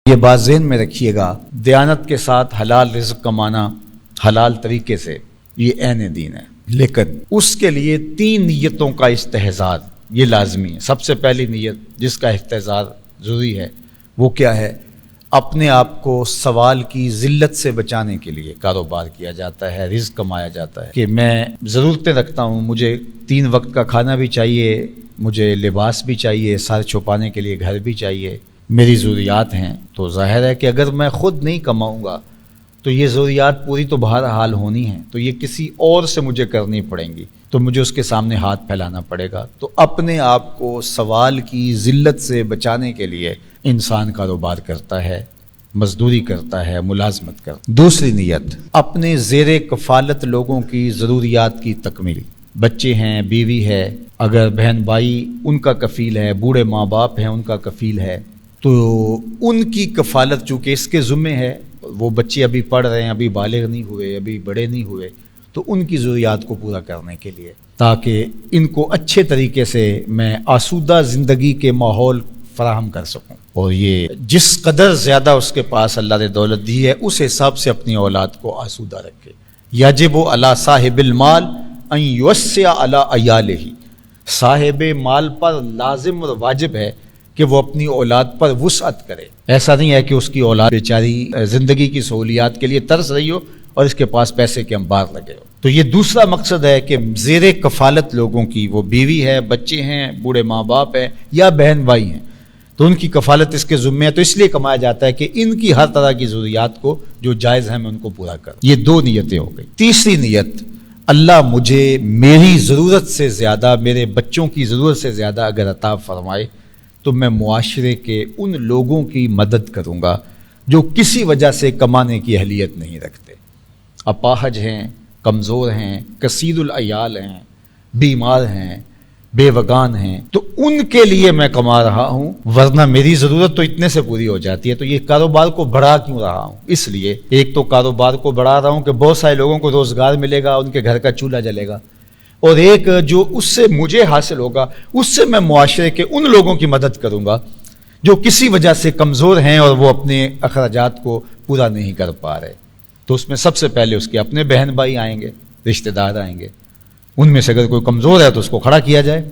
یہ بات ذہن میں رکھیے گا، دیانت کے ساتھ حلال رزق کمانا حلال طریقے سے یہ عین دین ہے، لیکن اس کے لیے 3 نیتوں کا استحضار یہ لازمی ہے۔ سب سے پہلی نیت جس کا استحضار ضروری ہے وہ کیا ہے؟ اپنے آپ کو سوال کی ذلت سے بچانے کے لیے کاروبار کیا جاتا ہے، رزق کمایا جاتا ہے کہ میں ضرورتیں رکھتا ہوں، مجھے 3 وقت کا کھانا بھی چاہیے، مجھے لباس بھی چاہیے، سر چھپانے کے لیے گھر بھی چاہیے، میری ضروریات ہیں۔ تو ظاہر ہے کہ اگر میں خود نہیں کماؤں گا تو یہ ضروریات پوری تو بہرحال ہونی ہیں، تو یہ کسی اور سے مجھے کرنی پڑیں گی، تو مجھے اس کے سامنے ہاتھ پھیلانا پڑے گا۔ تو اپنے آپ کو سوال کی ذلت سے بچانے کے لیے انسان کاروبار کرتا ہے، مزدوری کرتا ہے، ملازمت کرتا ہے۔ دوسری نیت اپنے زیر کفالت لوگوں کی ضروریات کی تکمیل، بچے ہیں، بیوی ہے، اگر بہن بھائی ان کا کفیل ہے، بوڑھے ماں باپ ہیں ان کا کفیل ہے، تو ان کی کفالت چونکہ اس کے ذمہ ہے، وہ بچے ابھی پڑھ رہے ہیں، ابھی بالغ نہیں ہوئے، ابھی بڑے نہیں ہوئے، تو ان کی ضروریات کو پورا کرنے کے لیے، تاکہ ان کو اچھے طریقے سے میں آسودہ زندگی کے ماحول فراہم کر سکوں۔ اور یہ جس قدر زیادہ اس کے پاس اللہ نے دولت دی ہے اس حساب سے اپنی اولاد کو آسودہ رکھے۔ یجب علی صاحب المال ان یوسع علی عیالہ، صاحب مال پر لازم اور واجب ہے کہ وہ اپنی اولاد پر وسعت کرے۔ ایسا نہیں ہے کہ اس کی اولاد بیچاری زندگی کی سہولیات کے لیے ترس رہی ہو اور اس کے پاس پیسے کے انبار لگے ہو۔ تو یہ دوسرا مقصد ہے کہ زیر کفالت لوگوں کی، وہ بیوی ہے، بچے ہیں، بوڑھے ماں باپ ہیں یا بہن بھائی ہیں، تو ان کی کفالت اس کے ذمہ ہے، تو اس لیے کمایا جاتا ہے کہ ان کی ہر طرح کی ضروریات کو جو جائز ہیں میں ان کو پورا کروں۔ یہ 2 نیتیں ہو گئی۔ تیسری نیت، اللہ مجھے میری ضرورت سے زیادہ، میرے بچوں کی ضرورت سے زیادہ اگر عطا فرمائے تو میں معاشرے کے ان لوگوں کی مدد کروں گا جو کسی وجہ سے کمانے کی اہلیت نہیں رکھتے، اپاہج ہیں، کمزور ہیں، کثیر العیال ہیں، بیمار ہیں، بے وگان ہیں، تو ان کے لیے میں کما رہا ہوں، ورنہ میری ضرورت تو اتنے سے پوری ہو جاتی ہے۔ تو یہ کاروبار کو بڑھا کیوں رہا ہوں؟ اس لیے ایک تو کاروبار کو بڑھا رہا ہوں کہ بہت سارے لوگوں کو روزگار ملے گا، ان کے گھر کا چولہا جلے گا، اور ایک جو اس سے مجھے حاصل ہوگا اس سے میں معاشرے کے ان لوگوں کی مدد کروں گا جو کسی وجہ سے کمزور ہیں اور وہ اپنے اخراجات کو پورا نہیں کر پا رہے۔ تو اس میں سب سے پہلے اس کے اپنے بہن بھائی آئیں گے، رشتہ دار آئیں گے، ان میں سے اگر کوئی کمزور ہے تو اس کو کھڑا کیا جائے۔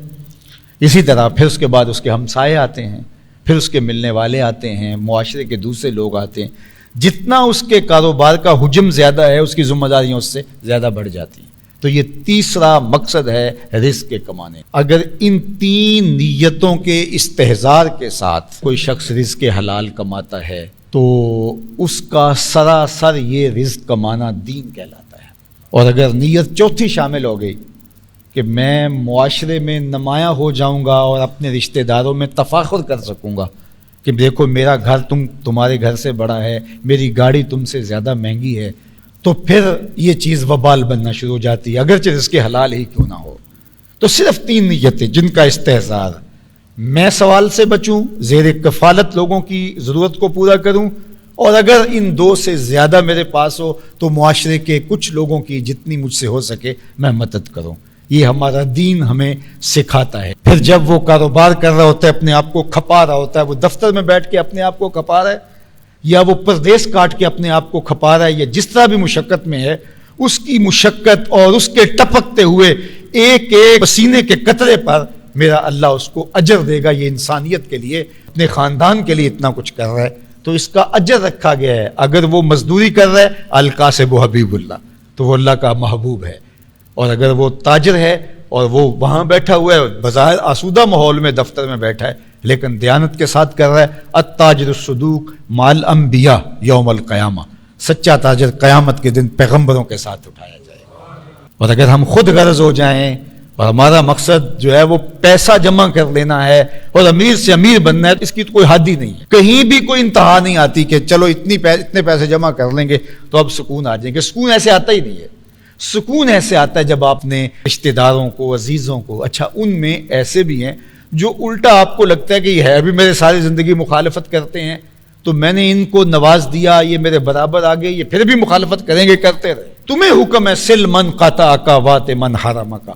اسی طرح پھر اس کے بعد اس کے ہمسائے آتے ہیں، پھر اس کے ملنے والے آتے ہیں، معاشرے کے دوسرے لوگ آتے ہیں۔ جتنا اس کے کاروبار کا حجم زیادہ ہے اس کی ذمہ داریاں اس سے زیادہ بڑھ جاتی ہیں۔ تو یہ تیسرا مقصد ہے رزق کے کمانے۔ اگر ان 3 نیتوں کے استحضار کے ساتھ کوئی شخص رزق حلال کماتا ہے تو اس کا سراسر یہ رزق کمانا دین کہلاتا ہے۔ اور اگر نیت چوتھی شامل ہو گئی کہ میں معاشرے میں نمایاں ہو جاؤں گا اور اپنے رشتہ داروں میں تفاخر کر سکوں گا کہ دیکھو میرا گھر تمہارے گھر سے بڑا ہے، میری گاڑی تم سے زیادہ مہنگی ہے، تو پھر یہ چیز وبال بننا شروع ہو جاتی ہے، اگرچہ رزق حلال ہی کیوں نہ ہو۔ تو صرف 3 نیتیں جن کا استحضار، میں سوال سے بچوں، زیر کفالت لوگوں کی ضرورت کو پورا کروں، اور اگر ان 2 سے زیادہ میرے پاس ہو تو معاشرے کے کچھ لوگوں کی جتنی مجھ سے ہو سکے میں مدد کروں۔ یہ ہمارا دین ہمیں سکھاتا ہے۔ پھر جب وہ کاروبار کر رہا ہوتا ہے، اپنے آپ کو کھپا رہا ہوتا ہے، وہ دفتر میں بیٹھ کے اپنے آپ کو کھپا رہا ہے یا وہ پردیس کاٹ کے اپنے آپ کو کھپا رہا ہے، یا جس طرح بھی مشقت میں ہے، اس کی مشقت اور اس کے ٹپکتے ہوئے ایک ایک پسینے کے قطرے پر میرا اللہ اس کو اجر دے گا۔ یہ انسانیت کے لیے، اپنے خاندان کے لیے اتنا کچھ کر رہا ہے تو اس کا اجر رکھا گیا ہے۔ اگر وہ مزدوری کر رہا ہے، القاسب حبیب اللہ، تو وہ اللہ کا محبوب ہے۔ اور اگر وہ تاجر ہے اور وہ وہاں بیٹھا ہوا ہے، بظاہر آسودہ ماحول میں دفتر میں بیٹھا ہے، لیکن دیانت کے ساتھ کر رہا ہے، التاجر الصدوق مال انبیاء یوم القیامہ، سچا تاجر قیامت کے دن پیغمبروں کے ساتھ اٹھایا جائے گا۔ اور اگر ہم خود غرض ہو جائیں اور ہمارا مقصد جو ہے وہ پیسہ جمع کر لینا ہے اور امیر سے امیر بننا ہے، اس کی تو کوئی حد ہی نہیں ہے، کہیں بھی کوئی انتہا نہیں آتی کہ چلو اتنے پیسے جمع کر لیں گے تو اب سکون آ جائیں گے۔ سکون ایسے آتا ہی نہیں ہے۔ سکون ایسے آتا ہے جب آپ نے رشتہ داروں کو، عزیزوں کو، اچھا ان میں ایسے بھی ہیں جو الٹا آپ کو لگتا ہے کہ یہ ہے بھی میرے ساری زندگی مخالفت کرتے ہیں، تو میں نے ان کو نواز دیا، یہ میرے برابر آ گئے، یہ پھر بھی مخالفت کریں گے، کرتے رہے۔ تمہیں حکم ہے سل من قطع کا وات من حرم کا،